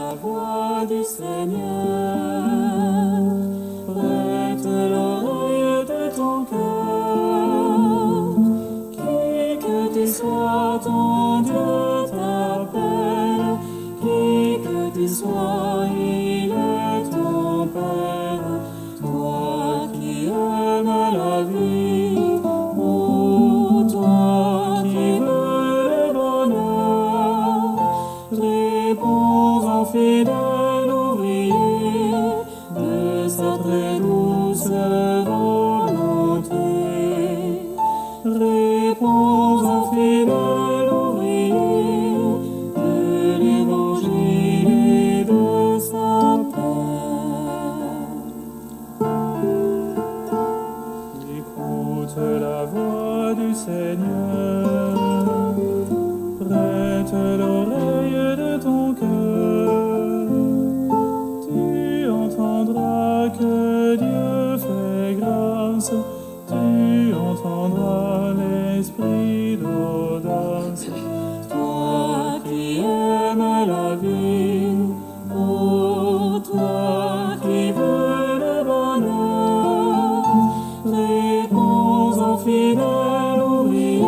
la voix du Seigneur, prête l'oreille de ton cœur. Qui que tu sois, ton Dieu t'appelle. Qui que tu sois, il est ton Père. Toi qui aimes la vie, ô toi qui veux le bonheur, réponds en fidèle ouvrier de sa très douce volonté. Réponds en fidèle ouvrier de l'évangile et de sa paix. Écoute la voix du Seigneur, prête l'oreille de ton cœur. Tu entendras que Dieu fait grâce, tu entendras l'esprit d'audace. Toi qui aimes la vie, ô toi qui veux le bonheur, réponds en fidèle ouvrier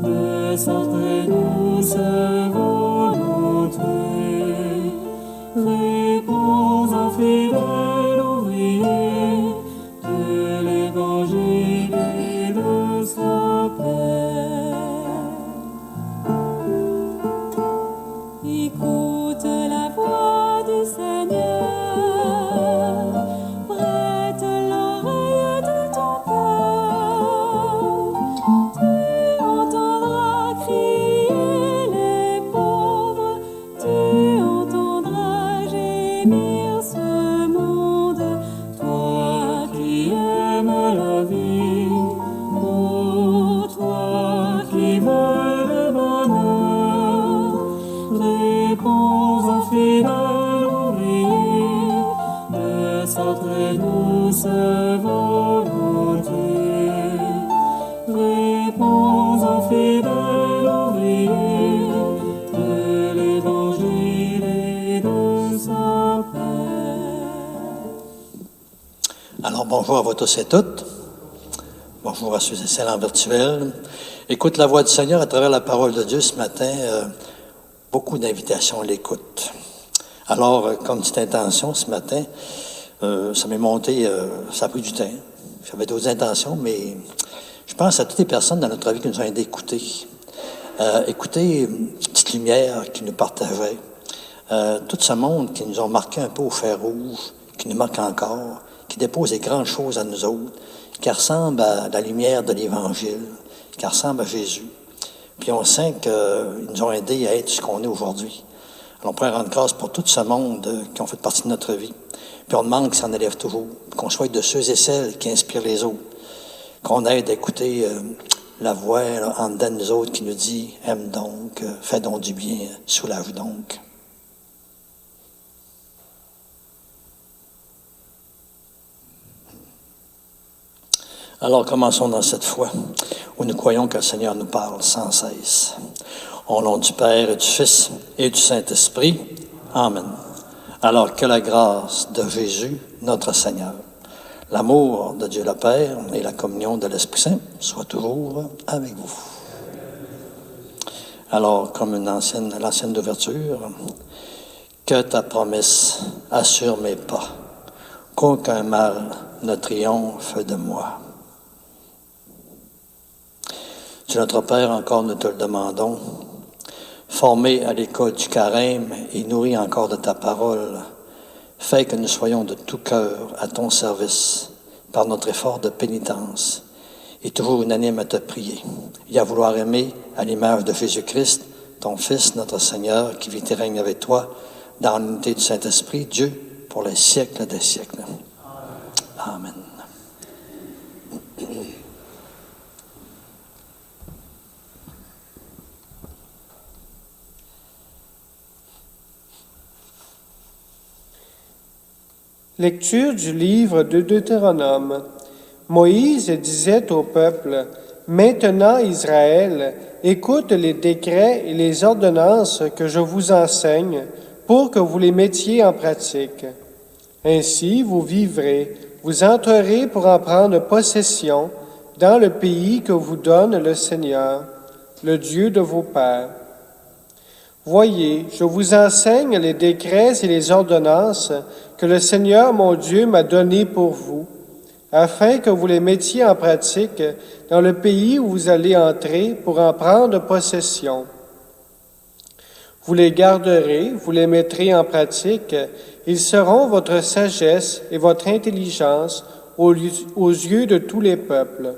de sa très douce volonté. Réponds en fidèle ouvrier de l'évangile et de sa paix. Écoute la voix du Seigneur, prête l'oreille de ton cœur. Tu entendras crier les pauvres, tu entendras gémir ce monde. Toi qui aimes la vie, ô toi qui veux le bonheur, réponds en fidèle ouvrier de sa très douce volonté. Réponds en fidèle ouvrier de l'évangile et de sa paix. Alors, bonjour à vous tous et toutes. Bonjour à ceux et celles en virtuel. Écoute la voix du Seigneur à travers la parole de Dieu ce matin. Beaucoup d'invitations à l'écoute. Alors, comme petite intention ce matin, ça m'est monté, ça a pris du temps. J'avais d'autres intentions, mais je pense à toutes les personnes dans notre vie qui nous ont aidés à écouter. Écouter une petite lumière qui nous partageait. Tout ce monde qui nous ont marqué un peu au fer rouge, qui nous marque encore, qui dépose des grandes choses à nous autres, qui ressemblent à la lumière de l'Évangile, qui ressemblent à Jésus. Puis on sent qu'ils nous ont aidés à être ce qu'on est aujourd'hui. Alors on pourrait rendre grâce pour tout ce monde qui ont fait partie de notre vie. Puis on demande qu'ils s'en élèvent toujours, qu'on soit de ceux et celles qui inspirent les autres, qu'on aide à écouter la voix là, en dedans de nous autres qui nous dit « Aime donc, fais donc du bien, soulage donc ». Alors, commençons dans cette foi où nous croyons que le Seigneur nous parle sans cesse. Au nom du Père et du Fils et du Saint-Esprit. Amen. Alors, que la grâce de Jésus, notre Seigneur, l'amour de Dieu le Père et la communion de l'Esprit Saint soient toujours avec vous. Alors, comme l'ancienne d'ouverture, que ta promesse assure mes pas, qu'aucun mal ne triomphe de moi. Dieu notre Père, encore nous te le demandons, formé à l'école du carême et nourri encore de ta parole, fais que nous soyons de tout cœur à ton service par notre effort de pénitence et toujours unanimes à te prier et à vouloir aimer à l'image de Jésus-Christ, ton Fils, notre Seigneur, qui vit et règne avec toi dans l'unité du Saint-Esprit, Dieu, pour les siècles des siècles. Amen. Lecture du livre de Deutéronome. Moïse disait au peuple, « Maintenant, Israël, écoute les décrets et les ordonnances que je vous enseigne, pour que vous les mettiez en pratique. Ainsi, vous vivrez, vous entrerez pour en prendre possession dans le pays que vous donne le Seigneur, le Dieu de vos pères. Voyez, je vous enseigne les décrets et les ordonnances que le Seigneur mon Dieu m'a donnés pour vous, afin que vous les mettiez en pratique dans le pays où vous allez entrer pour en prendre possession. Vous les garderez, vous les mettrez en pratique, ils seront votre sagesse et votre intelligence aux yeux de tous les peuples.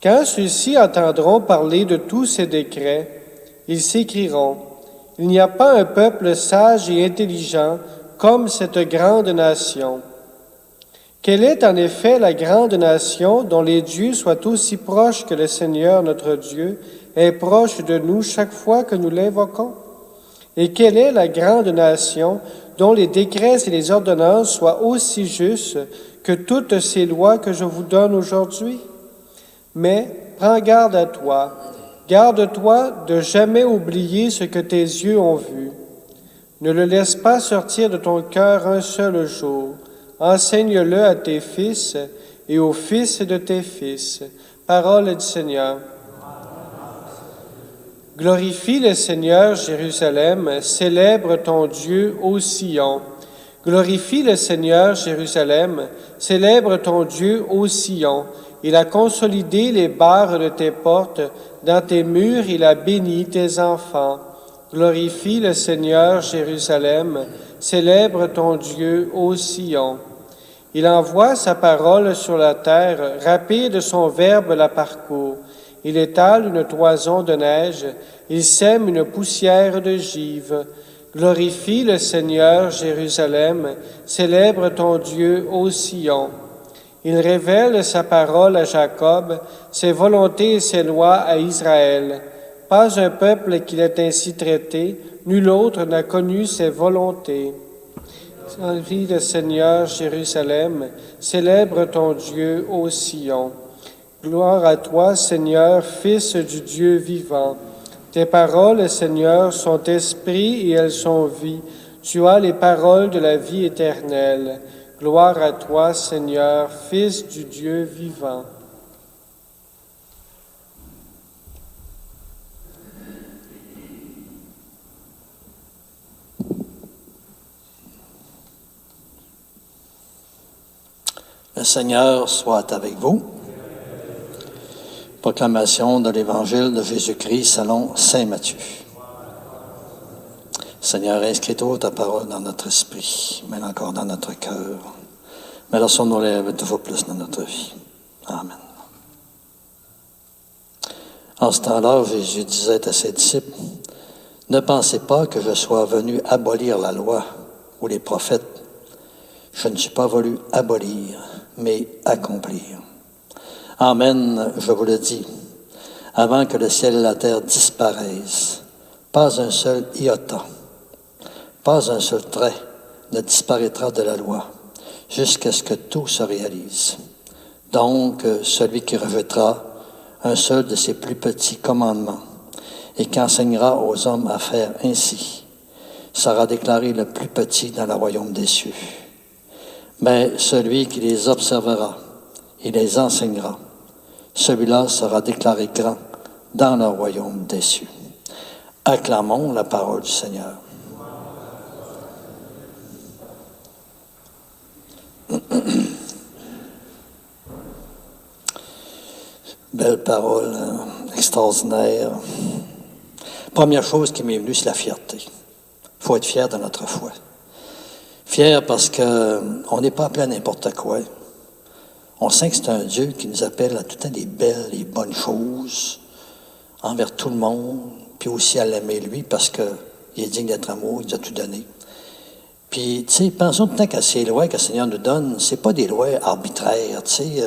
Quand ceux-ci entendront parler de tous ces décrets, ils s'écrieront, « Il n'y a pas un peuple sage et intelligent comme cette grande nation. » Quelle est en effet la grande nation dont les dieux soient aussi proches que le Seigneur notre Dieu est proche de nous chaque fois que nous l'invoquons? Et quelle est la grande nation dont les décrets et les ordonnances soient aussi justes que toutes ces lois que je vous donne aujourd'hui? Mais prends garde à toi, garde-toi de jamais oublier ce que tes yeux ont vu. Ne le laisse pas sortir de ton cœur un seul jour. Enseigne-le à tes fils et aux fils de tes fils. Parole du Seigneur. Glorifie le Seigneur, Jérusalem, célèbre ton Dieu ô Sion. Glorifie le Seigneur, Jérusalem, célèbre ton Dieu ô Sion. Il a consolidé les barres de tes portes, dans tes murs il a béni tes enfants. Glorifie le Seigneur, Jérusalem, célèbre ton Dieu ô Sion. Il envoie sa parole sur la terre, rapide son verbe la parcourt. Il étale une toison de neige, il sème une poussière de givre. Glorifie le Seigneur, Jérusalem, célèbre ton Dieu ô Sion. Il révèle sa parole à Jacob, ses volontés et ses lois à Israël. Pas un peuple qu'il ait ainsi traité, nul autre n'a connu ses volontés. Glorifie le Seigneur, Jérusalem, célèbre ton Dieu ô Sion. Gloire à toi, Seigneur, Fils du Dieu vivant. Tes paroles, Seigneur, sont esprit et elles sont vie. Tu as les paroles de la vie éternelle. Gloire à toi, Seigneur, Fils du Dieu vivant. Le Seigneur soit avec vous. Proclamation de l'Évangile de Jésus-Christ selon saint Matthieu. Seigneur, inscris-toi ta parole dans notre esprit, mais encore dans notre cœur. Mais laissons-nous lève toujours plus dans notre vie. Amen. En ce temps-là, Jésus disait à ses disciples, « Ne pensez pas que je sois venu abolir la loi ou les prophètes. Je ne suis pas venu abolir, mais accomplir. Amen, je vous le dis, avant que le ciel et la terre disparaissent, pas un seul iota, pas un seul trait ne disparaîtra de la loi, jusqu'à ce que tout se réalise. Donc, celui qui rejettera un seul de ses plus petits commandements et qui enseignera aux hommes à faire ainsi, sera déclaré le plus petit dans le royaume des cieux. Mais celui qui les observera et les enseignera, celui-là sera déclaré grand dans le royaume des cieux. » Acclamons la parole du Seigneur. Belle parole, extraordinaire. Première chose qui m'est venue, c'est la fierté. Il faut être fier de notre foi. Fier parce qu'on n'est pas appelé à n'importe quoi. On sait que c'est un Dieu qui nous appelle à tout le temps des belles et bonnes choses envers tout le monde, puis aussi à l'aimer lui parce qu'il est digne d'être amour, il nous a tout donné. Puis, tu sais, pensons tout le temps qu'à ces lois que le Seigneur nous donne, c'est pas des lois arbitraires, tu sais,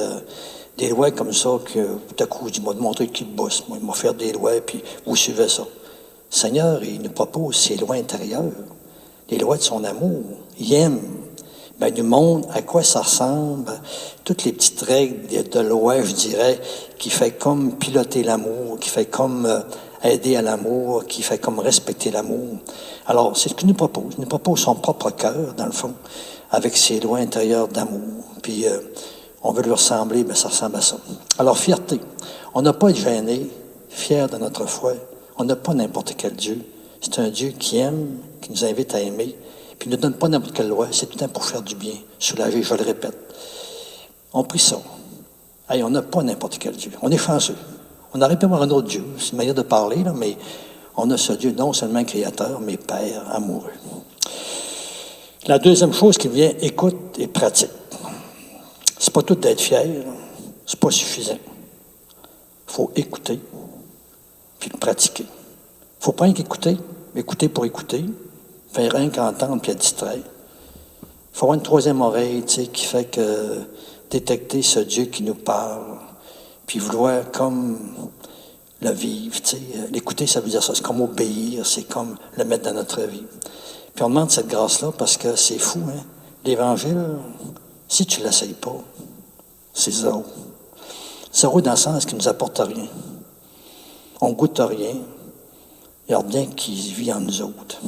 des lois comme ça que tout à coup, il m'a montré qu'il bosse, moi, il m'a fait des lois, puis vous suivez ça. Le Seigneur, il nous propose ses lois intérieures, les lois de son amour. Il aime. Ben, il nous montre à quoi ça ressemble, toutes les petites règles de loi, je dirais, qui fait comme piloter l'amour, qui fait comme aider à l'amour, qui fait comme respecter l'amour. Alors, c'est ce qu'il nous propose. Il nous propose son propre cœur, dans le fond, avec ses lois intérieures d'amour. Puis, on veut lui ressembler, bien, ça ressemble à ça. Alors, fierté. On n'a pas à être gêné, fier de notre foi. On n'a pas n'importe quel Dieu. C'est un Dieu qui aime, qui nous invite à aimer, puis il ne nous donne pas n'importe quelle loi. C'est tout le temps pour faire du bien, soulager, je le répète. On prie ça. Hey, on n'a pas n'importe quel Dieu. On est chanceux. On aurait pu avoir un autre Dieu. C'est une manière de parler, là, mais on a ce Dieu non seulement créateur, mais Père amoureux. La deuxième chose qui vient, écoute et pratique. C'est pas tout d'être fier, c'est pas suffisant. Il faut écouter, puis le pratiquer. Il ne faut pas rien qu'écouter, écouter pour écouter, faire rien qu'entendre puis être distrait. Il faut avoir une troisième oreille, tu sais, qui fait que détecter ce Dieu qui nous parle, puis vouloir comme le vivre, tu sais. L'écouter, ça veut dire ça, c'est comme obéir, c'est comme le mettre dans notre vie. Puis on demande cette grâce-là parce que c'est fou, hein. L'Évangile, si tu ne l'essayes pas, c'est zéro. Zéro dans le sens qu'il ne nous apporte rien. On ne goûte rien. Il y a rien qui vit en nous autres.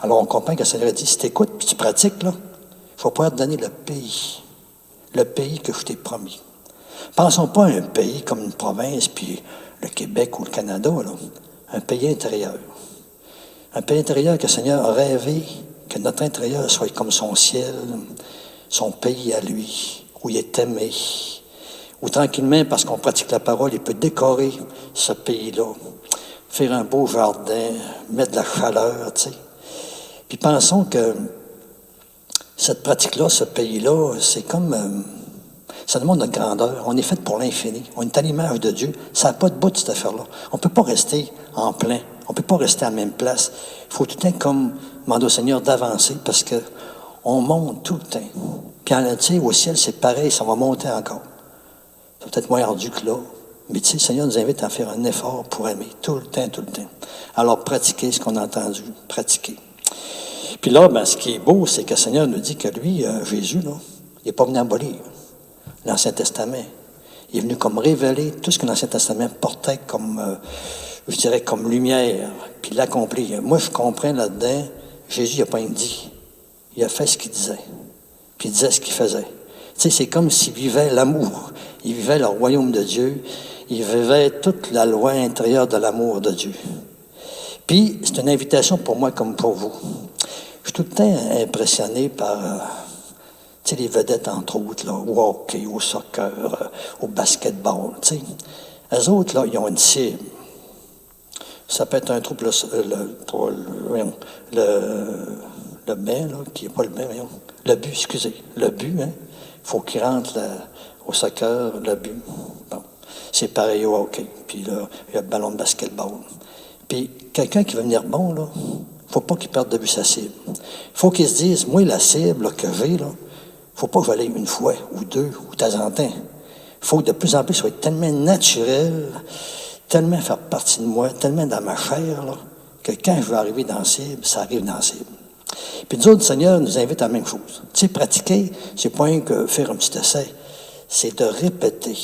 Alors on comprend que le Seigneur a dit, si tu écoutes puis tu pratiques, là, il faut pouvoir te donner le pays que je t'ai promis. Pensons pas à un pays comme une province, puis le Québec ou le Canada, là. Un pays intérieur. Un pays intérieur que le Seigneur a rêvé, que notre intérieur soit comme son ciel, son pays à lui, où il est aimé, où tranquillement, parce qu'on pratique la parole, il peut décorer ce pays-là, faire un beau jardin, mettre de la chaleur, tu sais. Puis pensons que cette pratique-là, ce pays-là, c'est comme... ça demande notre grandeur. On est fait pour l'infini. On est à l'image de Dieu. Ça n'a pas de bout, cette affaire-là. On ne peut pas rester en plein. On ne peut pas rester à la même place. Il faut tout le temps, comme demander au Seigneur, d'avancer parce qu'on monte tout le temps. Puis, tu sais, au ciel, c'est pareil. Ça va monter encore. C'est peut-être moins ardu que là. Mais tu sais, le Seigneur nous invite à faire un effort pour aimer. Tout le temps, tout le temps. Alors, pratiquer ce qu'on a entendu. Pratiquer. Puis là, ben, ce qui est beau, c'est que le Seigneur nous dit que lui, Jésus, là, il n'est pas venu abolir l'Ancien Testament. Il est venu comme révéler tout ce que l'Ancien Testament portait comme, je dirais, comme lumière, puis l'accomplir. Moi, je comprends là-dedans, Jésus n'a pas rien dit. Il a fait ce qu'il disait, puis il disait ce qu'il faisait. Tu sais, c'est comme s'il vivait l'amour. Il vivait le royaume de Dieu. Il vivait toute la loi intérieure de l'amour de Dieu. Puis, c'est une invitation pour moi comme pour vous. Je suis tout le temps impressionné par... tu sais, les vedettes, entre autres, là, au hockey, au soccer, au basketball, tu sais. Eux autres, là, ils ont une cible. Ça peut être un trou pour le bain, là, qui n'est pas le bain, voyons. Le but, excusez. Le but, hein. Il faut qu'il rentre au soccer, le but. Bon. C'est pareil au hockey. Puis là, il y a le ballon de basketball. Puis, quelqu'un qui veut venir bon, là, il ne faut pas qu'il perde de vue sa cible. Il faut qu'il se dise, moi, la cible là, que j'ai, là, il ne faut pas que j'aille une fois ou deux ou de temps en temps. Il faut que de plus en plus soit tellement naturel, tellement faire partie de moi, tellement dans ma chair, là, que quand je veux arriver dans la cible, ça arrive dans la cible. Puis nous autres, le Seigneur nous invite à la même chose. Tu sais, pratiquer, c'est pas rien que faire un petit essai. C'est de répéter,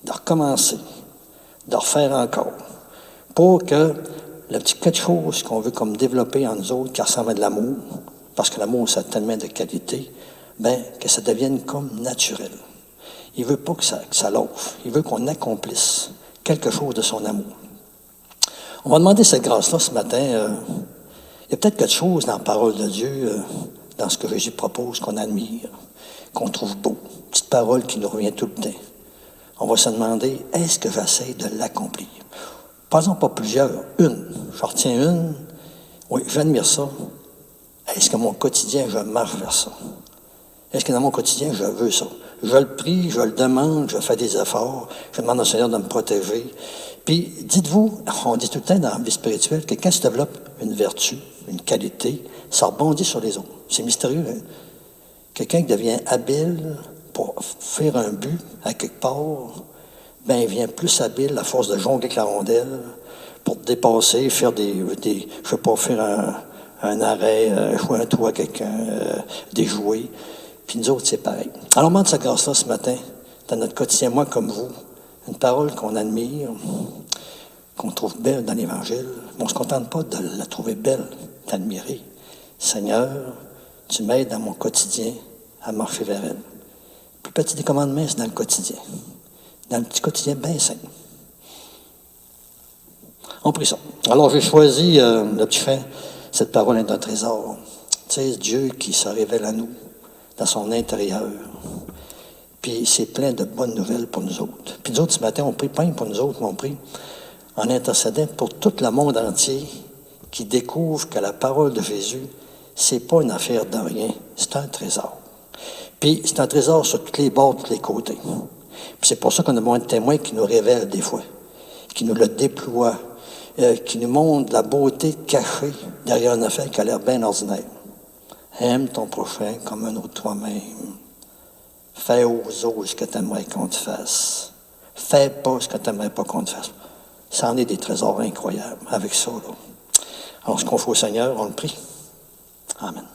de recommencer, de refaire encore, pour que le petit quelque chose qu'on veut comme développer en nous autres, qui ressemble à de l'amour, parce que l'amour, ça a tellement de qualité, bien, que ça devienne comme naturel. Il ne veut pas que ça l'offre. Il veut qu'on accomplisse quelque chose de son amour. On va demander cette grâce-là ce matin. Il y a peut-être quelque chose dans la parole de Dieu, dans ce que Jésus propose, qu'on admire, qu'on trouve beau. Une petite parole qui nous revient tout le temps. On va se demander, est-ce que j'essaie de l'accomplir? Pas pas plusieurs, une. Je retiens une. Oui, j'admire ça. Est-ce que mon quotidien, je marche vers ça? Est-ce que dans mon quotidien, je veux ça? Je le prie, je le demande, je fais des efforts, je demande au Seigneur de me protéger. Puis, dites-vous, on dit tout le temps dans la vie spirituelle que quand se développe une vertu, une qualité, ça rebondit sur les autres. C'est mystérieux, hein? Quelqu'un qui devient habile pour faire un but à quelque part, ben, il devient plus habile à force de jongler avec la rondelle pour dépasser, faire je sais pas, faire un arrêt, jouer un tour à quelqu'un, déjouer. Puis nous autres, c'est pareil. Alors, on demande cette grâce-là ce matin, dans notre quotidien, moi comme vous, une parole qu'on admire, qu'on trouve belle dans l'Évangile, mais on ne se contente pas de la trouver belle, d'admirer. Seigneur, tu m'aides dans mon quotidien à marcher vers elle. Le plus petit des commandements, c'est dans le quotidien. Dans le petit quotidien bien simple. On prie ça. Alors, j'ai choisi le petit fin, cette parole est un trésor. Tu sais, Dieu qui se révèle à nous dans son intérieur. Puis c'est plein de bonnes nouvelles pour nous autres. Puis nous autres, ce matin, on prie pas pour nous autres, mais on prie en intercédant pour tout le monde entier qui découvre que la parole de Jésus, c'est pas une affaire de rien, c'est un trésor. Puis c'est un trésor sur tous les bords, tous les côtés. Puis c'est pour ça qu'on a besoin de témoins qui nous révèlent des fois, qui nous le déploient, qui nous montrent la beauté cachée derrière une affaire qui a l'air bien ordinaire. Aime ton prochain comme un autre toi-même. Fais aux autres ce que tu aimerais qu'on te fasse. Fais pas ce que tu n'aimerais pas qu'on te fasse. Ça en est des trésors incroyables avec ça. Là. Alors, ce qu'on fait au Seigneur, on le prie. Amen.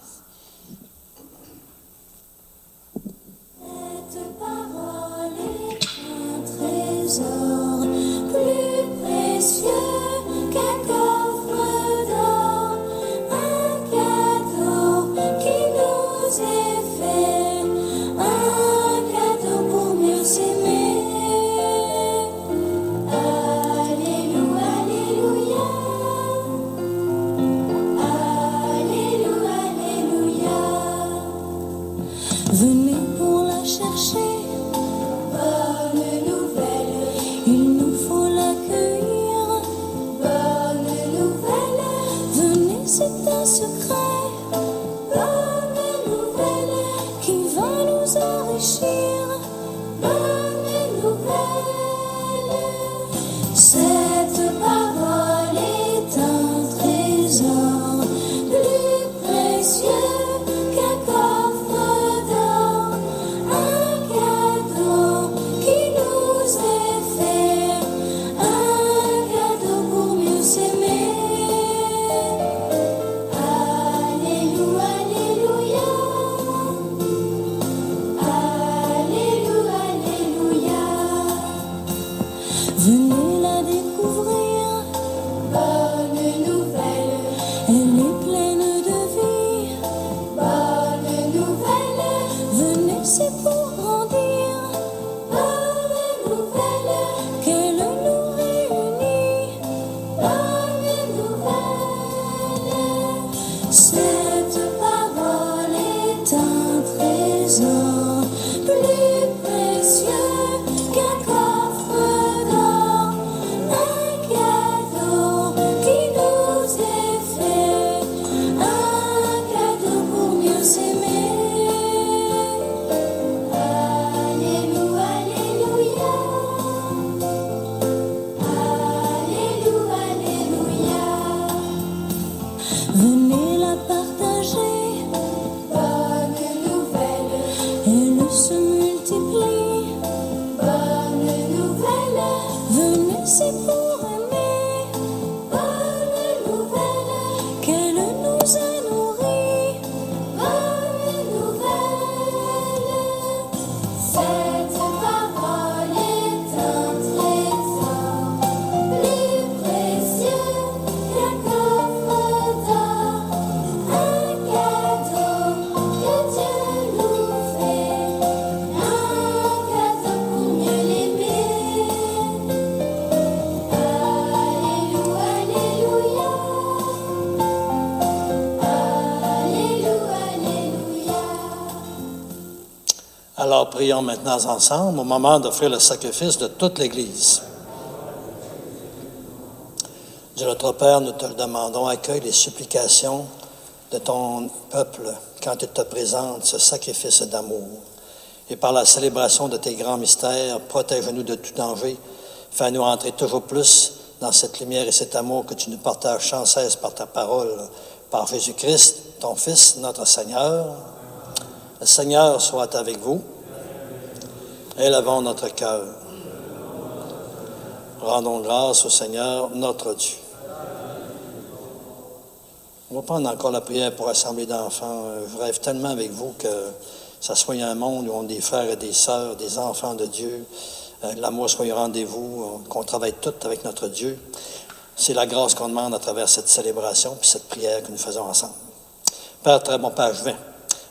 Cette parole est un trésor plus précieux qu'un coffre d'or, un cadeau qui nous est fait, un cadeau pour mieux s'aimer. Alléluia, Alléluia, Alléluia, Alléluia. Venez pour la chercher, bonne nouvelle, il nous faut l'accueillir, bonne nouvelle, venez c'est un secret, bonne nouvelle, qui va nous enrichir, bonne nouvelle. Cette parole est un trésor plus précieux qu'un coffre d'or, un cadeau qui nous est fait, un cadeau pour mieux s'aimer. Alléluia, Alléluia, Alléluia, Alléluia. Venez la découvrir, bonne nouvelle, elle est pleine de vie, bonne nouvelle, venez c'est pour grandir, bonne nouvelle, qu'elle nous réunit, bonne nouvelle. Cette parole est un trésor plus précieux qu'un coffre d'or, un cadeau qui nous est fait, un cadeau pour mieux s'aimer. Alléluia, Alléluia, Alléluia, Alléluia. Venez la partager, bonne nouvelle, elle se multiplie, bonne nouvelle, venez c'est pour aimer, bonne nouvelle, qu'elle nous a nourris, bonne nouvelle. Cette parole est un trésor plus précieux qu'un coffre d'or, un cadeau que Dieu nous fait, un cadeau pour mieux l'aimer. Alléluia, Alléluia, Alléluia, Alléluia. Alors, prions maintenant ensemble au moment d'offrir le sacrifice de toute l'Église. Dieu notre Père, nous te le demandons, accueille les supplications de ton peuple quand il te présente ce sacrifice d'amour. Et par la célébration de tes grands mystères, protège-nous de tout danger. Fais-nous entrer toujours plus dans cette lumière et cet amour que tu nous partages sans cesse par ta parole, par Jésus-Christ, ton Fils, notre Seigneur. Le Seigneur soit avec vous. Élevons notre cœur. Rendons grâce au Seigneur, notre Dieu. On va prendre encore la prière pour assembler d'enfants. Je rêve tellement avec vous que ça soit un monde où on a des frères et des sœurs, des enfants de Dieu, l'amour soit au rendez-vous, qu'on travaille tout avec notre Dieu. C'est la grâce qu'on demande à travers cette célébration puis cette prière que nous faisons ensemble. Père très bon, page 20.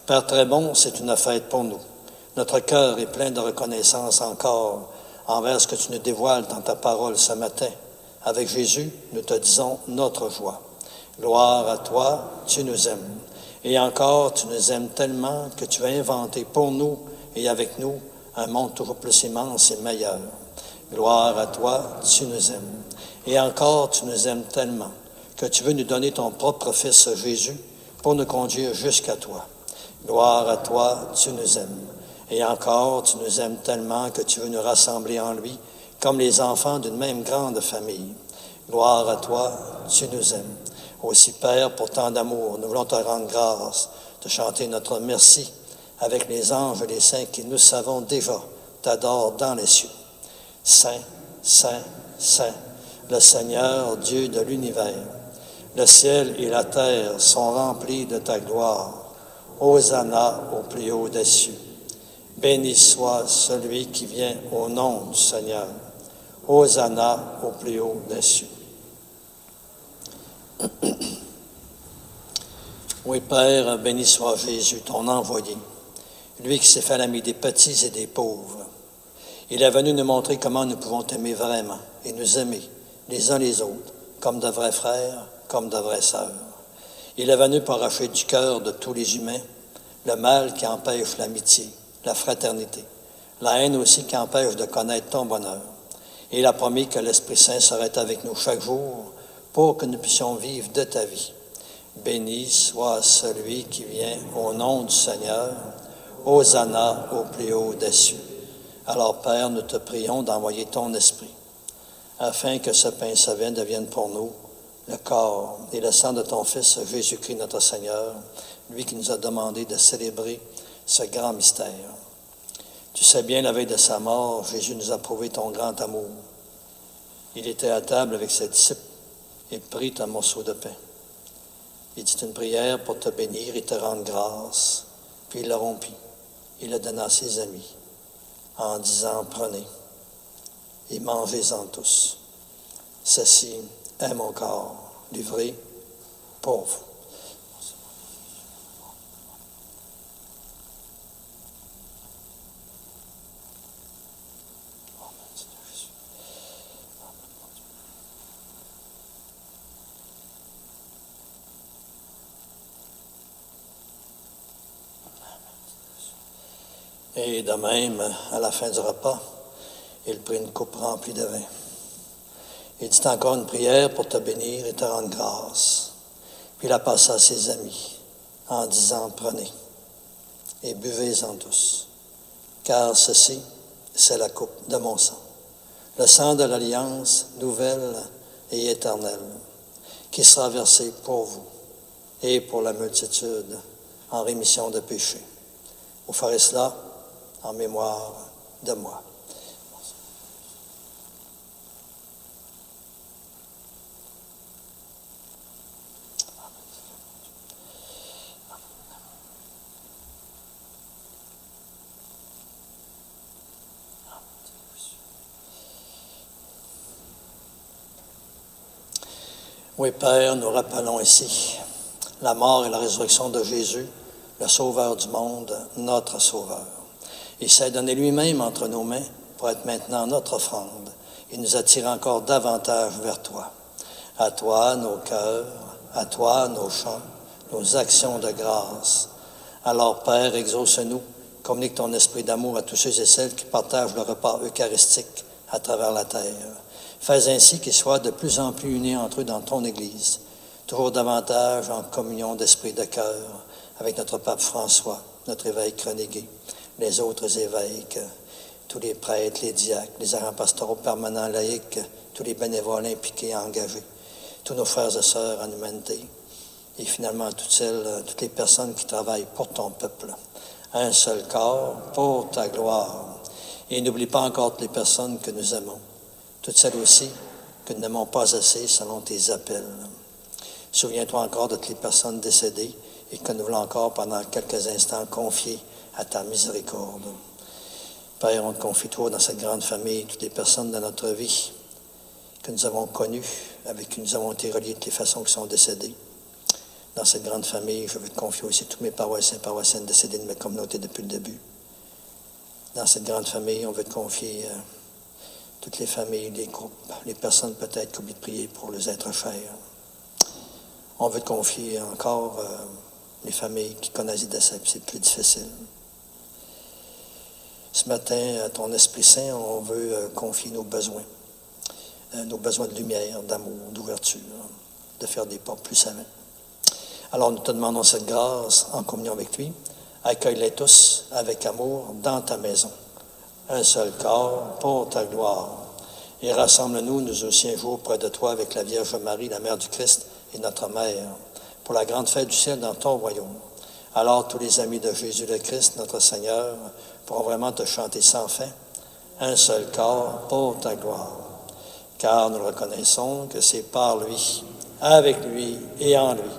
Père très bon, c'est une fête pour nous. Notre cœur est plein de reconnaissance encore envers ce que tu nous dévoiles dans ta parole ce matin. Avec Jésus, nous te disons notre joie. Gloire à toi, tu nous aimes. Et encore, tu nous aimes tellement que tu as inventé pour nous et avec nous un monde toujours plus immense et meilleur. Gloire à toi, tu nous aimes. Et encore, tu nous aimes tellement que tu veux nous donner ton propre Fils Jésus pour nous conduire jusqu'à toi. Gloire à toi, tu nous aimes. Et encore, tu nous aimes tellement que tu veux nous rassembler en lui comme les enfants d'une même grande famille. Gloire à toi, tu nous aimes. Aussi, Père, pour tant d'amour, nous voulons te rendre grâce, de chanter notre merci avec les anges et les saints qui, nous savons déjà, t'adorent dans les cieux. Saint, Saint, Saint, le Seigneur, Dieu de l'univers. Le ciel et la terre sont remplis de ta gloire. Hosanna au plus haut des cieux. Béni soit celui qui vient au nom du Seigneur. Hosanna au plus haut des cieux. Oui, Père, béni soit Jésus, ton envoyé, lui qui s'est fait l'ami des petits et des pauvres. Il est venu nous montrer comment nous pouvons t'aimer vraiment et nous aimer les uns les autres, comme de vrais frères, comme de vraies sœurs. Il est venu pour arracher du cœur de tous les humains le mal qui empêche l'amitié, la fraternité, la haine aussi qui empêche de connaître ton bonheur. Et il a promis que l'Esprit Saint serait avec nous chaque jour pour que nous puissions vivre de ta vie. Béni soit celui qui vient au nom du Seigneur. Hosanna au plus haut des cieux. Alors, Père, nous te prions d'envoyer ton Esprit, afin que ce pain et ce vin deviennent pour nous le corps et le sang de ton Fils, Jésus-Christ notre Seigneur, lui qui nous a demandé de célébrer ce grand mystère. Tu sais bien, la veille de sa mort, Jésus nous a prouvé ton grand amour. Il était à table avec ses disciples et prit un morceau de pain. Il dit une prière pour te bénir et te rendre grâce. Puis il le rompit. Il le donna à ses amis en disant, prenez et mangez-en tous. Ceci est mon corps livré pour vous. Et de même, à la fin du repas, il prit une coupe remplie de vin. Il dit encore une prière pour te bénir et te rendre grâce. Puis il la passa à ses amis en disant, prenez et buvez-en tous, car ceci, c'est la coupe de mon sang, le sang de l'alliance nouvelle et éternelle, qui sera versé pour vous et pour la multitude en rémission de péchés. Vous ferez cela en mémoire de moi. Oui, Père, nous rappelons ici la mort et la résurrection de Jésus, le Sauveur du monde, notre Sauveur. Il s'est donné lui-même entre nos mains pour être maintenant notre offrande et nous attirer encore davantage vers toi. À toi, nos cœurs, à toi, nos chants, nos actions de grâce. Alors, Père, exauce-nous, communique ton esprit d'amour à tous ceux et celles qui partagent le repas eucharistique à travers la terre. Fais ainsi qu'ils soient de plus en plus unis entre eux dans ton Église, toujours davantage en communion d'esprit de cœur avec notre pape François, notre évêque Renégué, les autres évêques, tous les prêtres, les diacres, les agents pastoraux permanents laïcs, tous les bénévoles impliqués et engagés, tous nos frères et sœurs en humanité, et finalement toutes les personnes qui travaillent pour ton peuple. Un seul corps pour ta gloire. Et n'oublie pas encore toutes les personnes que nous aimons, toutes celles aussi que nous n'aimons pas assez selon tes appels. Souviens-toi encore de toutes les personnes décédées et que nous voulons encore pendant quelques instants confier à ta miséricorde. Père, on te confie toi dans cette grande famille, toutes les personnes de notre vie que nous avons connues, avec qui nous avons été reliés de toutes les façons qui sont décédées. Dans cette grande famille, je veux te confier aussi tous mes paroissiens et paroissiennes décédés de ma communauté depuis le début. Dans cette grande famille, on veut te confier toutes les familles, les groupes, les personnes peut-être qui oublient de prier pour les êtres chers. On veut te confier encore les familles qui connaissent des décès, c'est plus difficile. Ce matin, à ton Esprit Saint, on veut confier nos besoins de lumière, d'amour, d'ouverture, de faire des pas plus savants. Alors nous te demandons cette grâce en communion avec lui. Accueille-les tous avec amour dans ta maison. Un seul corps pour ta gloire. Et rassemble-nous, nous aussi, un jour près de toi avec la Vierge Marie, la Mère du Christ et notre Mère, pour la grande fête du ciel dans ton royaume. Alors tous les amis de Jésus le Christ, notre Seigneur, pourront vraiment te chanter sans fin. Un seul corps pour ta gloire. Car nous reconnaissons que c'est par lui, avec lui et en lui.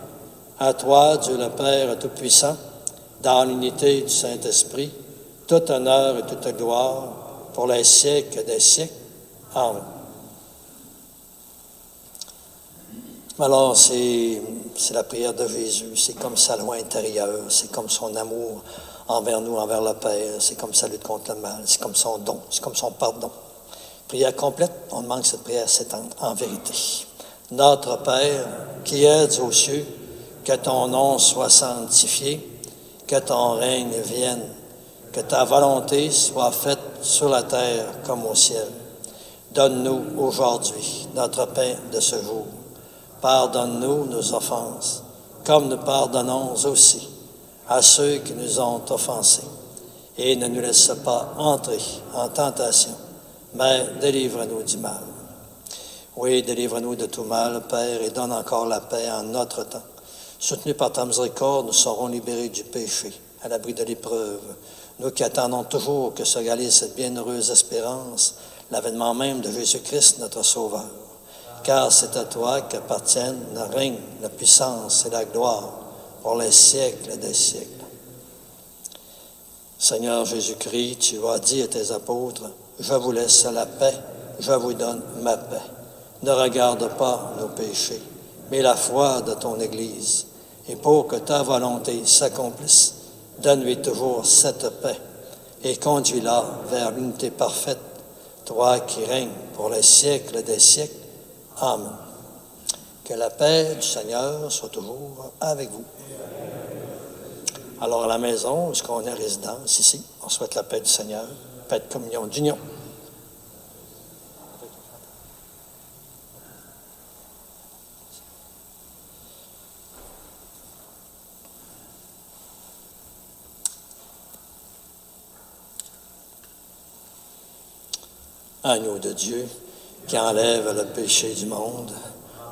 À toi, Dieu le Père Tout-Puissant, dans l'unité du Saint-Esprit, tout honneur et toute gloire pour les siècles des siècles. Amen. Alors, c'est la prière de Jésus, c'est comme sa loi intérieure, c'est comme son amour envers nous, envers le Père, c'est comme sa lutte contre le mal, c'est comme son don, c'est comme son pardon. Prière complète, on demande que cette prière s'étende en vérité. Notre Père, qui es aux cieux, que ton nom soit sanctifié, que ton règne vienne, que ta volonté soit faite sur la terre comme au ciel. Donne-nous aujourd'hui notre pain de ce jour. Pardonne-nous nos offenses, comme nous pardonnons aussi à ceux qui nous ont offensés. Et ne nous laisse pas entrer en tentation, mais délivre-nous du mal. Oui, délivre-nous de tout mal, Père, et donne encore la paix en notre temps. Soutenus par ta miséricorde, nous serons libérés du péché, à l'abri de l'épreuve. Nous qui attendons toujours que se réalise cette bienheureuse espérance, l'avènement même de Jésus-Christ, notre Sauveur. Car c'est à toi qu'appartiennent le règne, la puissance et la gloire pour les siècles des siècles. Seigneur Jésus-Christ, tu as dit à tes apôtres, « Je vous laisse la paix, je vous donne ma paix. Ne regarde pas nos péchés, mais la foi de ton Église. Et pour que ta volonté s'accomplisse, donne-lui toujours cette paix et conduis-la vers l'unité parfaite, toi qui règnes pour les siècles des siècles. Amen. Que la paix du Seigneur soit toujours avec vous. Alors à la maison, est-ce qu'on est résidence ici? On souhaite la paix du Seigneur, paix de communion, d'union. Agneau de Dieu, qui enlève le péché du monde,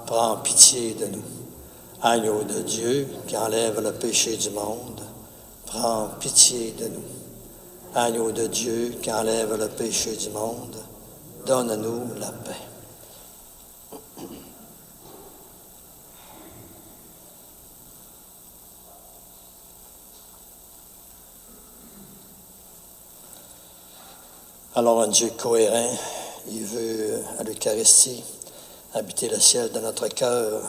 prends pitié de nous. Agneau de Dieu, qui enlève le péché du monde, prends pitié de nous. Agneau de Dieu, qui enlève le péché du monde, donne-nous la paix. Alors, un Dieu cohérent, il veut, à l'Eucharistie, habiter le ciel de notre cœur.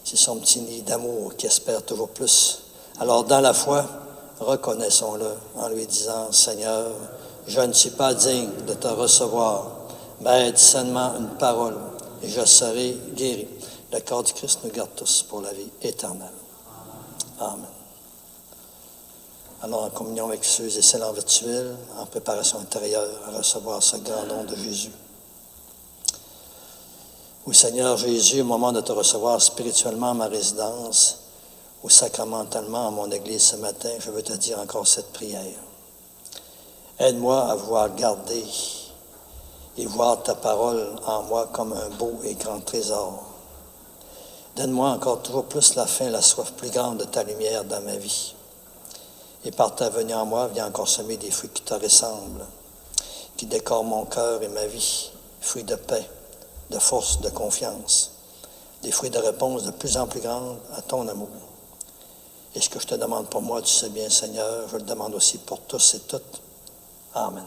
C'est son petit nid d'amour qui espère toujours plus. Alors, dans la foi, reconnaissons-le en lui disant, « Seigneur, je ne suis pas digne de te recevoir, mais dis seulement une parole, et je serai guéri. » Le corps du Christ nous garde tous pour la vie éternelle. Amen. Alors, en communion avec ceux et celles en virtuel, en préparation intérieure à recevoir ce grand don de Jésus. Oui, Seigneur Jésus, au moment de te recevoir spirituellement à ma résidence, ou sacramentalement à mon église ce matin, je veux te dire encore cette prière. Aide-moi à vouloir garder et voir ta parole en moi comme un beau et grand trésor. Donne-moi encore toujours plus la faim, la soif plus grande de ta lumière dans ma vie. Et par ta venue en moi, viens encore semer des fruits qui te ressemblent, qui décorent mon cœur et ma vie, fruits de paix, de force, de confiance, des fruits de réponse de plus en plus grande à ton amour. Et ce que je te demande pour moi, tu sais bien, Seigneur, je le demande aussi pour tous et toutes, Amen.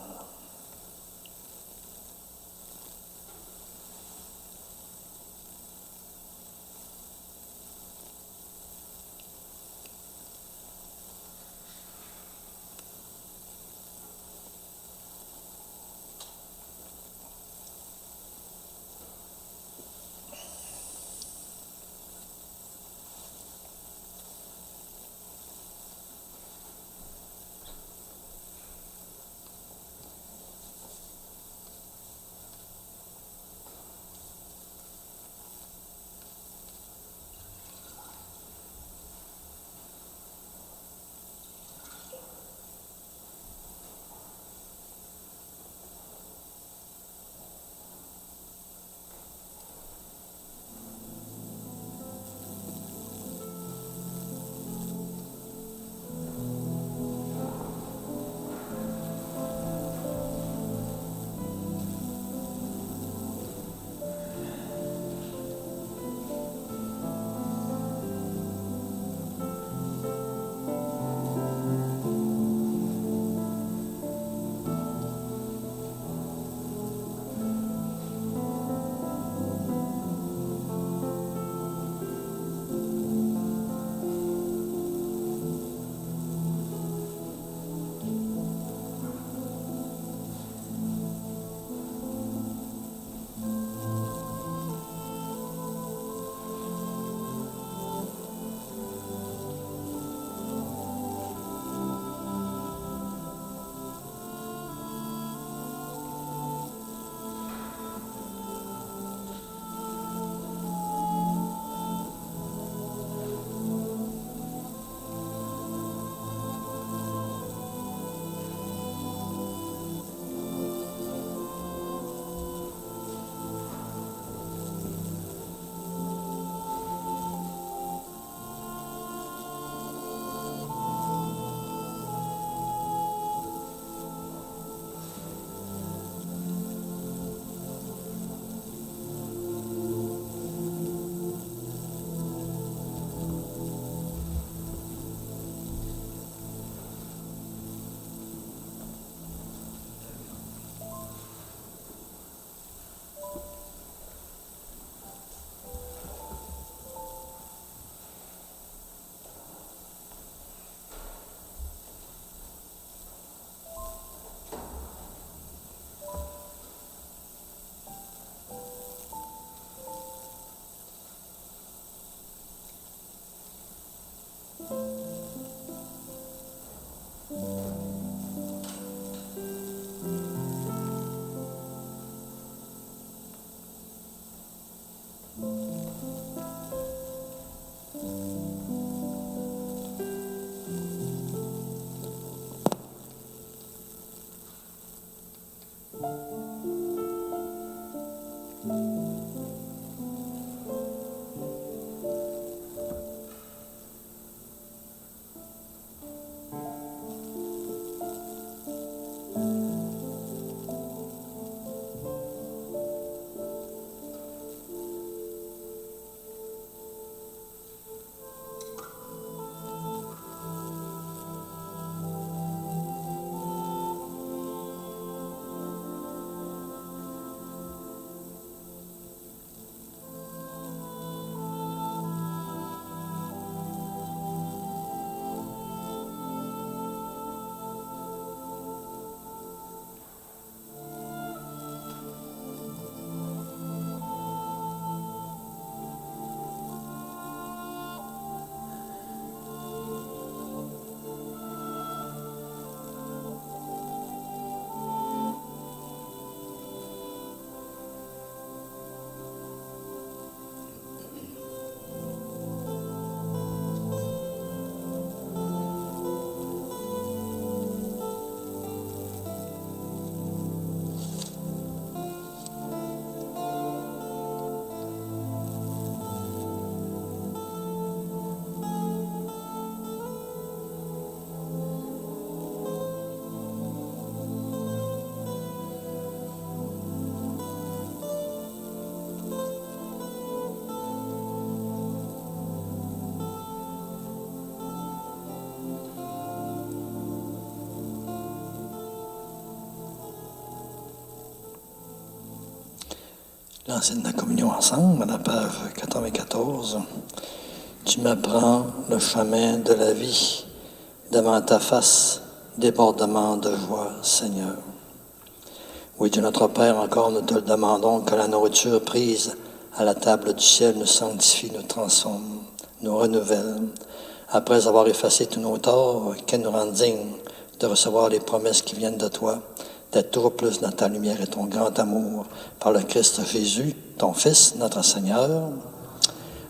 L'ancienne de la communion ensemble, à la page 94. Tu m'apprends le chemin de la vie, devant ta face, débordement de joie, Seigneur. Oui, Dieu notre Père, encore nous te le demandons, que la nourriture prise à la table du ciel nous sanctifie, nous transforme, nous renouvelle. Après avoir effacé tous nos torts, qu'elle nous rende dignes de recevoir les promesses qui viennent de toi, d'être toujours plus dans ta lumière et ton grand amour, par le Christ Jésus, ton Fils, notre Seigneur.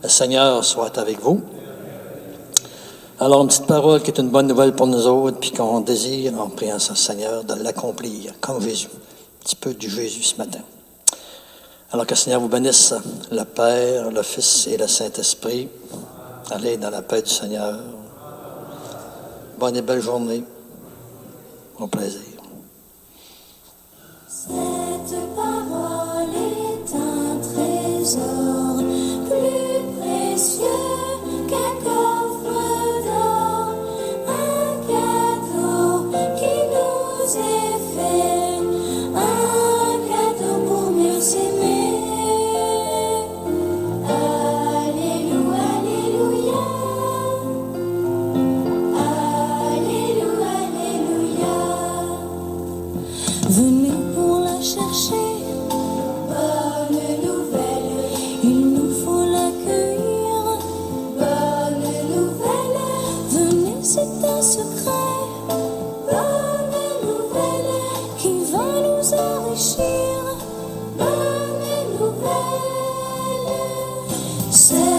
Le Seigneur soit avec vous. Alors, une petite parole qui est une bonne nouvelle pour nous autres, puis qu'on désire, en priant ce Seigneur, de l'accomplir, comme Jésus. Un petit peu du Jésus ce matin. Alors que le Seigneur vous bénisse, le Père, le Fils et le Saint-Esprit. Allez dans la paix du Seigneur. Bonne et belle journée. Au plaisir. Cette parole est un trésor plus précieux qu'un coffre d'or, un cadeau qui nous est fait, un cadeau pour mieux s'aimer. Alléluia, Alléluia, Alléluia, Alléluia. Venez pour la chercher, bonne nouvelle, il nous faut l'accueillir, bonne nouvelle, venez, c'est un secret, bonne nouvelle, qui va nous enrichir, bonne nouvelle, c'est